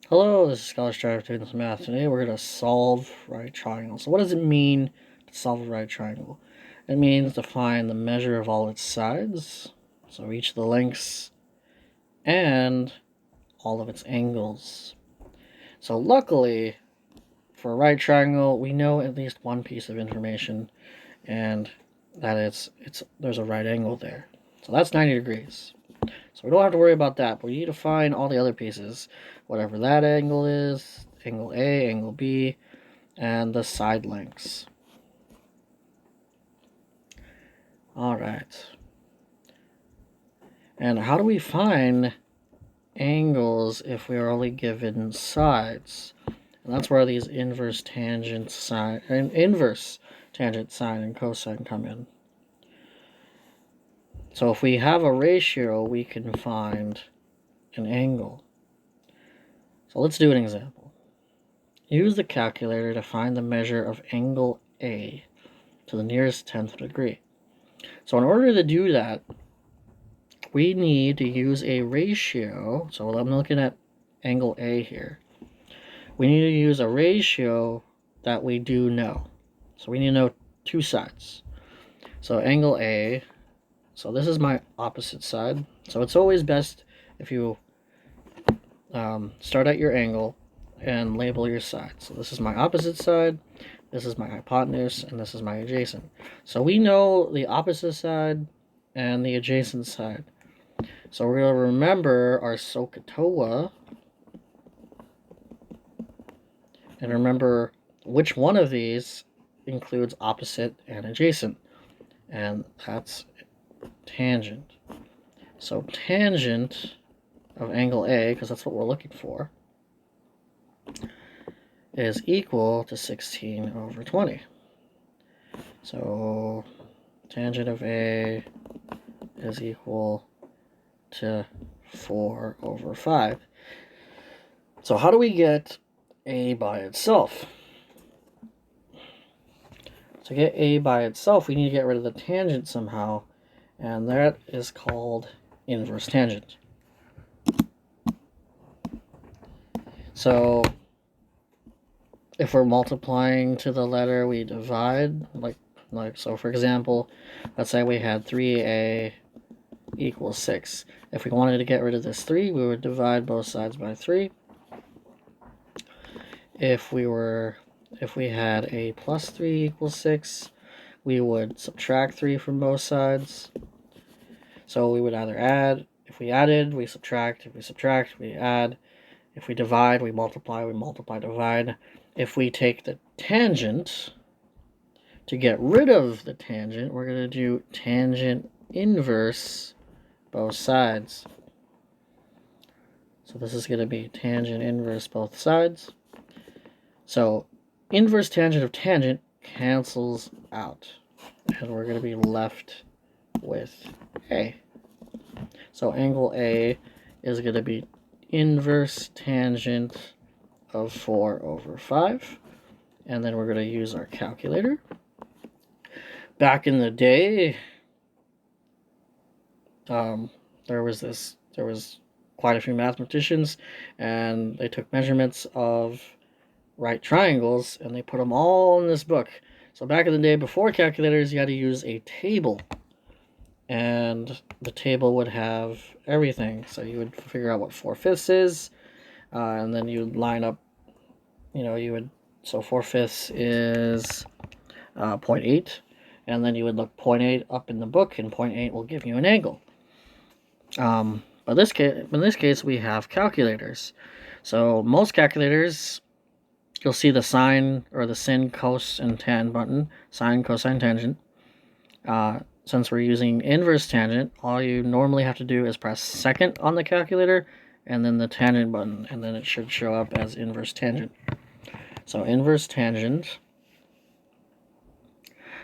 Hello, this is Scholar Strive doing this math. Today we're going to solve right triangles. So what does it mean to solve a right triangle? It means to find the measure of all its sides, so each of the lengths, and all of its angles. So luckily, for a right triangle, we know at least one piece of information, and that there's a right angle there. So that's 90 degrees. So we don't have to worry about that, but we need to find all the other pieces, whatever that angle is, angle A, angle B, and the side lengths. All right. And how do we find angles if we are only given sides? And that's where these inverse tangent sine and sine and cosine come in. So if we have a ratio, we can find an angle. So let's do an example. Use the calculator to find the measure of angle A to the nearest 10th degree. So in order to do that, we need to use a ratio. So I'm looking at angle A here. We need to use a ratio that we do know. So we need to know two sides. So angle A, so this is my opposite side. So it's always best if you start at your angle and label your side. So this is my opposite side, this is my hypotenuse, and this is my adjacent. So we know the opposite side and the adjacent side. So we're going to remember our SOHCAHTOA and remember which one of these includes opposite and adjacent. And that's tangent. So tangent of angle A, because that's what we're looking for, is equal to 16 over 20. So tangent of A is equal to 4 over 5. So how do we get A by itself? To get A by itself, we need to get rid of the tangent somehow, and that is called inverse tangent. So if we're multiplying to the letter, we divide, so for example, let's say we had 3A equals 6. If we wanted to get rid of this 3, we would divide both sides by 3. If we had a plus 3 equals 6, we would subtract 3 from both sides. So we would either add. If we added, we subtract. If we subtract, we add. If we divide, we multiply, divide. If we take the tangent, to get rid of the tangent, we're going to do tangent inverse both sides. So this is going to be tangent inverse both sides. So inverse tangent of tangent cancels out, and we're going to be left with A. So angle A is going to be inverse tangent of 4 over 5. And then we're going to use our calculator. Back in the day, there was quite a few mathematicians, and they took measurements of right triangles, and they put them all in this book. So back in the day, before calculators, you had to use a table. And the table would have everything. So you would figure out what 4/5 is, and then you'd line up, so 4/5 is 0.8, and then you would look 0.8 up in the book, and 0.8 will give you an angle. But in this case, we have calculators. So most calculators, you'll see the sine or the sin, cos, and tan button, sine, cosine, tangent. Since we're using inverse tangent, all you normally have to do is press second on the calculator and then the tangent button, and then it should show up as inverse tangent. So inverse tangent.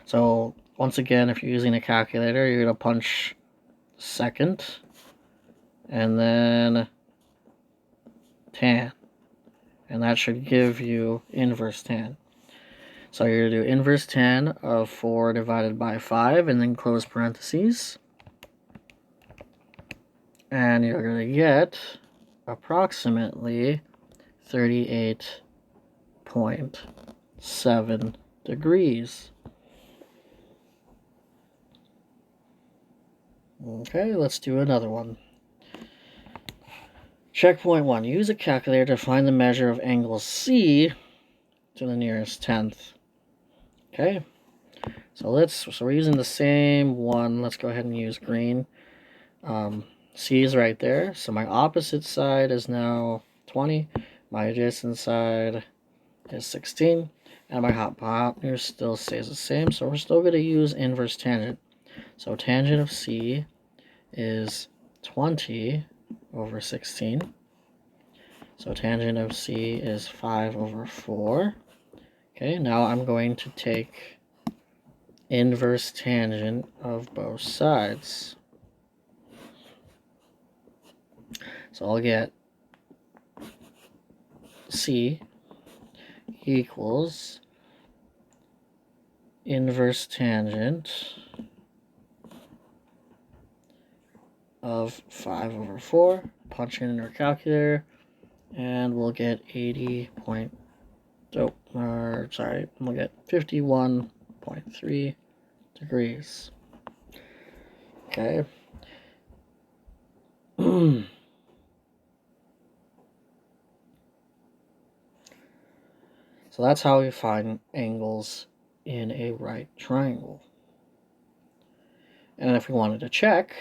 So once again, if you're using a calculator, you're going to punch second and then tan, and that should give you inverse tan. So you're going to do inverse tan of 4 divided by 5 and then close parentheses. And you're going to get approximately 38.7 degrees. Okay, let's do another one. Checkpoint 1. Use a calculator to find the measure of angle C to the nearest tenth. Okay, so we're using the same one. Let's go ahead and use green. C is right there, so my opposite side is now 20. My adjacent side is 16. And my hypotenuse still stays the same, so we're still going to use inverse tangent. So tangent of C is 20 over 16. So tangent of C is 5 over 4. Okay, now I'm going to take inverse tangent of both sides. So I'll get C equals inverse tangent of 5 over 4. Punch in our calculator, and we'll get 51.3 degrees. Okay. So that's how we find angles in a right triangle. And if we wanted to check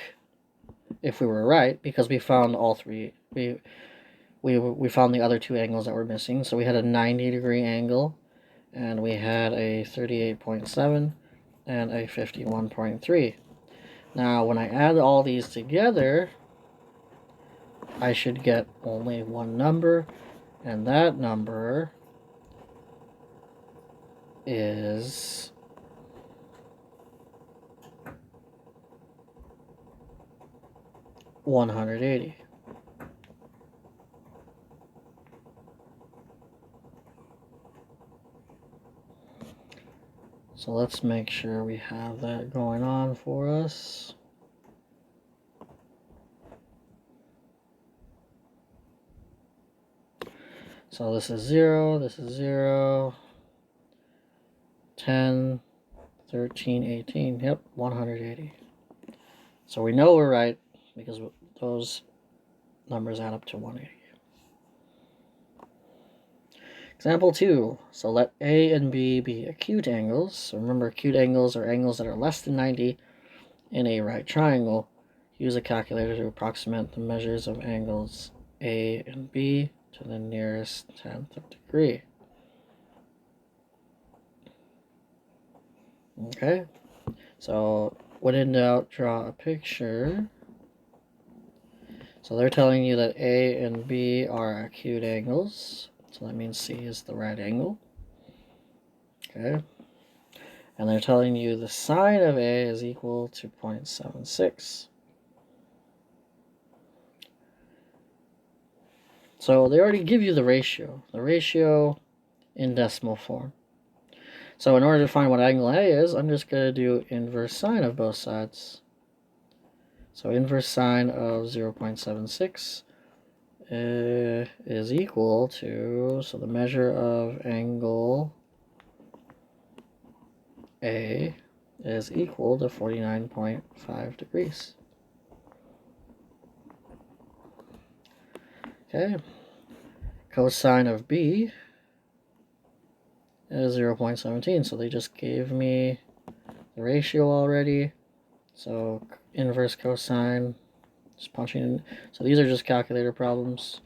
if we were right, because we found all three, we found the other two angles that were missing. So we had a 90-degree angle, and we had a 38.7 and a 51.3. Now when I add all these together, I should get only one number, and that number is 180. So let's make sure we have that going on for us. So this is 0, this is 0, 10, 13, 18, yep, 180. So we know we're right because those numbers add up to 180. Example 2. So let A and B be acute angles. So remember, acute angles are angles that are less than 90 in a right triangle. Use a calculator to approximate the measures of angles A and B to the nearest tenth of degree. Okay, so when in doubt, draw a picture. So they're telling you that A and B are acute angles. So that means C is the right angle. Okay. And they're telling you the sine of A is equal to 0.76. So they already give you the ratio in decimal form. So in order to find what angle A is, I'm just going to do inverse sine of both sides. So inverse sine of 0.76 is equal to, so the measure of angle A is equal to 49.5 degrees. Okay. Cosine of B is 0.17, so they just gave me the ratio already. So inverse cosine, just punching in. So these are just calculator problems.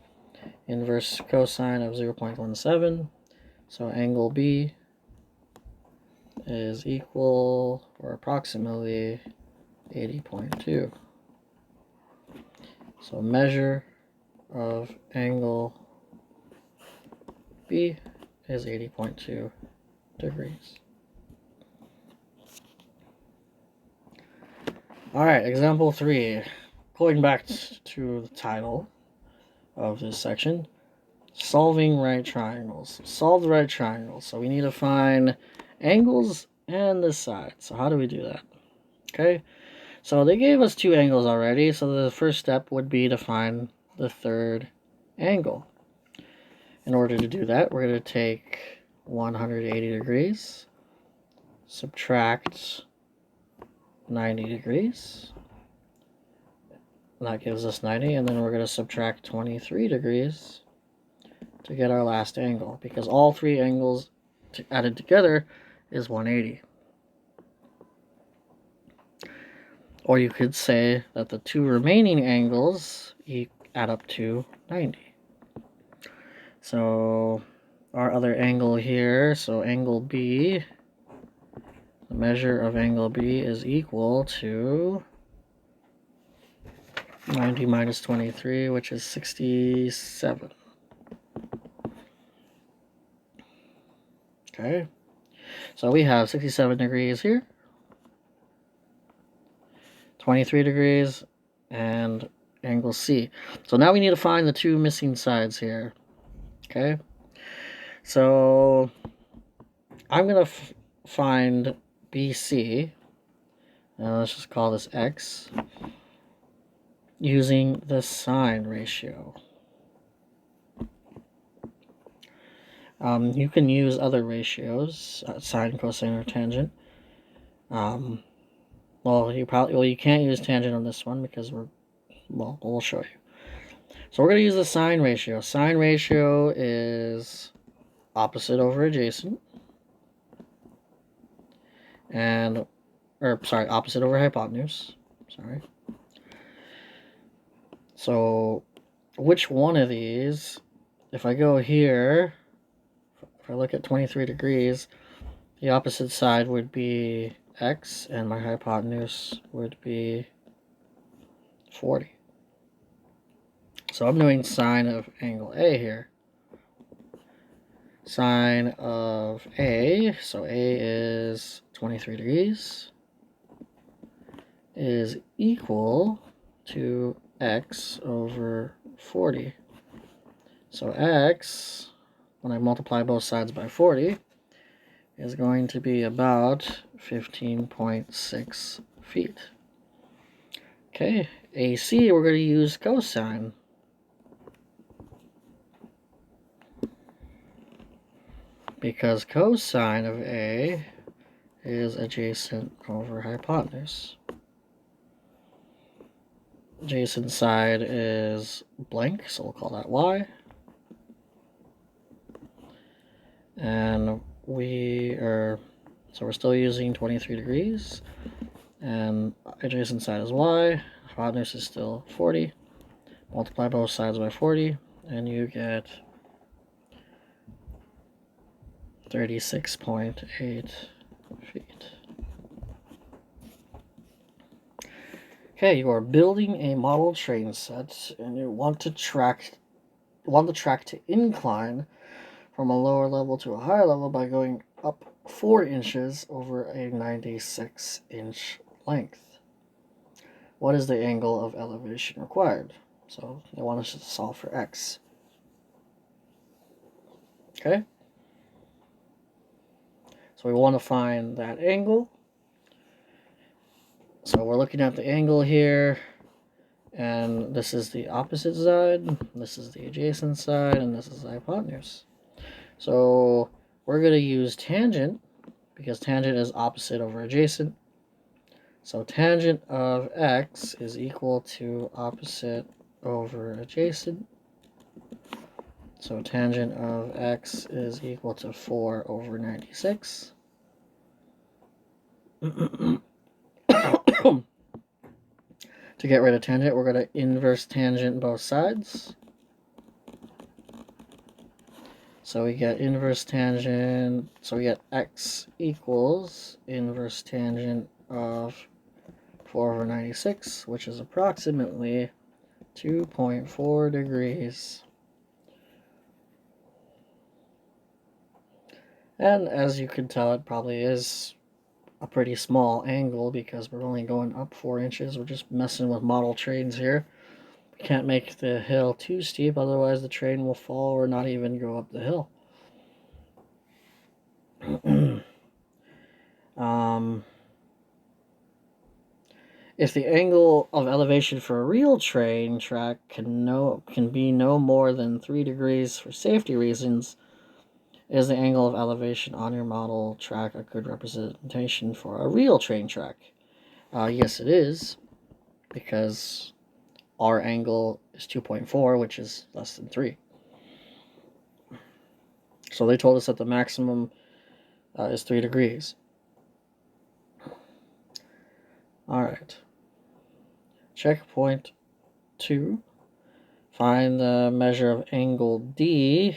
Inverse cosine of 0.17. So angle B is equal, or approximately, 80.2. So measure of angle B is 80.2 degrees. Alright, example 3. Going back to the title of this section, solving right triangles. Solve the right triangles. So we need to find angles and the side. So how do we do that? Okay, so they gave us two angles already, so the first step would be to find the third angle. In order to do that, we're going to take 180 degrees, subtract 90 degrees. That gives us 90, and then we're going to subtract 23 degrees to get our last angle, because all three angles added together is 180. Or you could say that the two remaining angles add up to 90. So our other angle here, so angle B, the measure of angle B is equal to 90 minus 23, which is 67. Okay, so we have 67 degrees here, 23 degrees, and angle C. So now we need to find the two missing sides here. Okay, so I'm going to find BC, and let's just call this X, using the sine ratio. You can use other ratios, sine, cosine, or tangent. Well, you can't use tangent on this one because we'll show you. So we're going to use the sine ratio. Sine ratio is opposite over adjacent, opposite over hypotenuse. Sorry. So which one of these, if I go here, if I look at 23 degrees, the opposite side would be X, and my hypotenuse would be 40. So I'm doing sine of angle A here. Sine of A, so A is 23 degrees, is equal to X over 40. So X, when I multiply both sides by 40, is going to be about 15.6 feet. Okay, AC, we're going to use cosine. Because cosine of A is adjacent over hypotenuse. Adjacent side is blank, so we'll call that Y. And we're still using 23 degrees. And adjacent side is Y. Hypotenuse is still 40. Multiply both sides by 40, and you get 36.8 feet. Okay, you are building a model train set, and you want the track to incline from a lower level to a higher level by going up 4 inches over a 96-inch length. What is the angle of elevation required? So they want us to solve for X. Okay? So we want to find that angle. So we're looking at the angle here, and this is the opposite side, this is the adjacent side, and this is the hypotenuse. So we're going to use tangent, because tangent is opposite over adjacent. So tangent of X is equal to opposite over adjacent. So tangent of X is equal to 4 over 96. To get rid of tangent, we're going to inverse tangent both sides. So we get inverse tangent, so we get X equals inverse tangent of 4 over 96, which is approximately 2.4 degrees. And as you can tell, it probably is a pretty small angle because we're only going up 4 inches. We're just messing with model trains here. We can't make the hill too steep, otherwise the train will fall or not even go up the hill. If the angle of elevation for a real train track can be no more than 3 degrees for safety reasons, is the angle of elevation on your model track a good representation for a real train track? Yes, it is, because our angle is 2.4, which is less than 3. So they told us that the maximum is 3 degrees. Alright. Checkpoint 2. Find the measure of angle D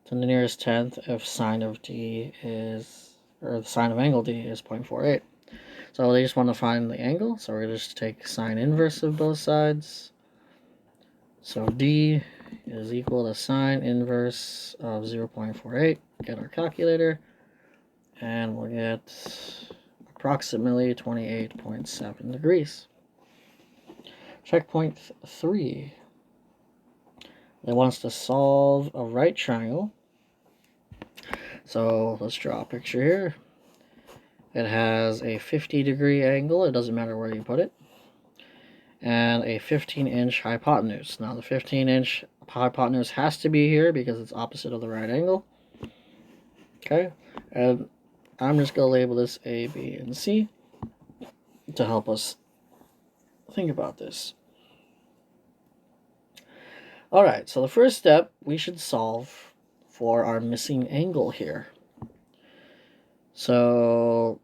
to the nearest tenth if sine of D is, or the sine of angle D is 0.48. So they just want to find the angle, so we're going to just take sine inverse of both sides. So D is equal to sine inverse of 0.48. Get our calculator, and we'll get approximately 28.7 degrees. Checkpoint 3. They want us to solve a right triangle. So let's draw a picture here. It has a 50-degree angle, it doesn't matter where you put it, and a 15-inch hypotenuse. Now the 15-inch hypotenuse has to be here because it's opposite of the right angle. Okay, and I'm just going to label this A, B, and C to help us think about this. Alright, so the first step, we should solve for our missing angle here. So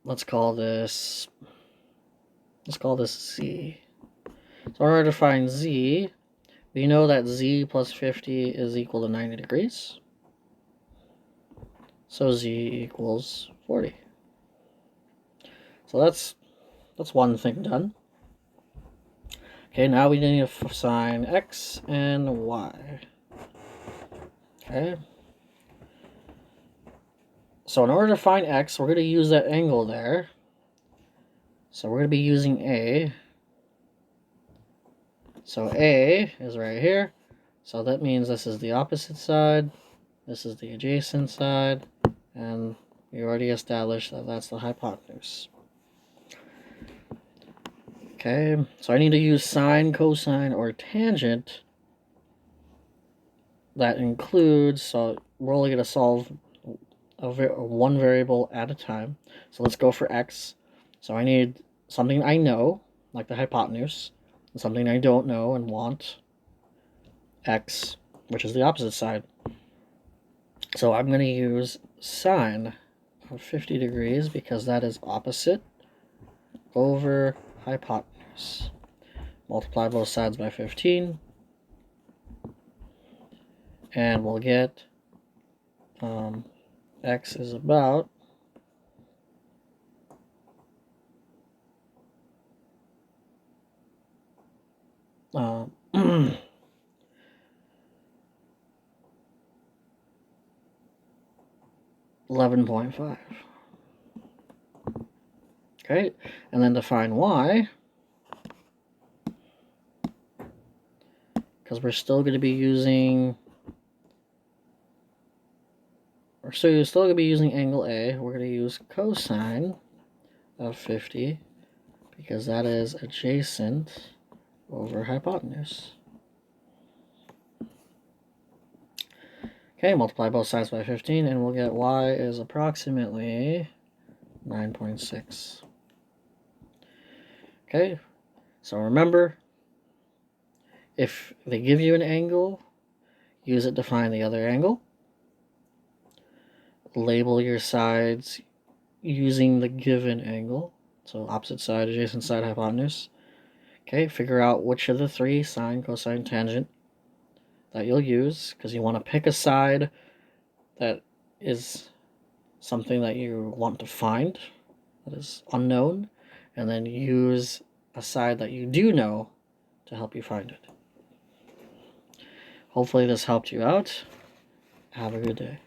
let's call this Z. So in order to find Z, we know that Z plus 50 is equal to 90 degrees. So Z equals 40. So that's one thing done. Okay, now we need to find X and Y. Okay. So in order to find X, we're going to use that angle there. So we're going to be using A. So A is right here. So that means this is the opposite side. This is the adjacent side. And we already established that that's the hypotenuse. Okay, so I need to use sine, cosine, or tangent. That includes, so we're only going to solve one variable at a time. So let's go for X. So I need something I know, like the hypotenuse, and something I don't know and want, X, which is the opposite side. So I'm going to use sine of 50 degrees because that is opposite over hypotenuse. Multiply both sides by 15. And we'll get X is about 11.5. Okay, and then to find Y, because we're still going to be using, so you're still going to be using angle A, we're going to use cosine of 50 because that is adjacent over hypotenuse. Okay, multiply both sides by 15 and we'll get Y is approximately 9.6. Okay, so remember, if they give you an angle, use it to find the other angle. Label your sides using the given angle. So opposite side, adjacent side, hypotenuse. Okay, figure out which of the three, sine, cosine, tangent, that you'll use, because you want to pick a side that is something that you want to find, that is unknown, and then use a side that you do know to help you find it. Hopefully this helped you out. Have a good day.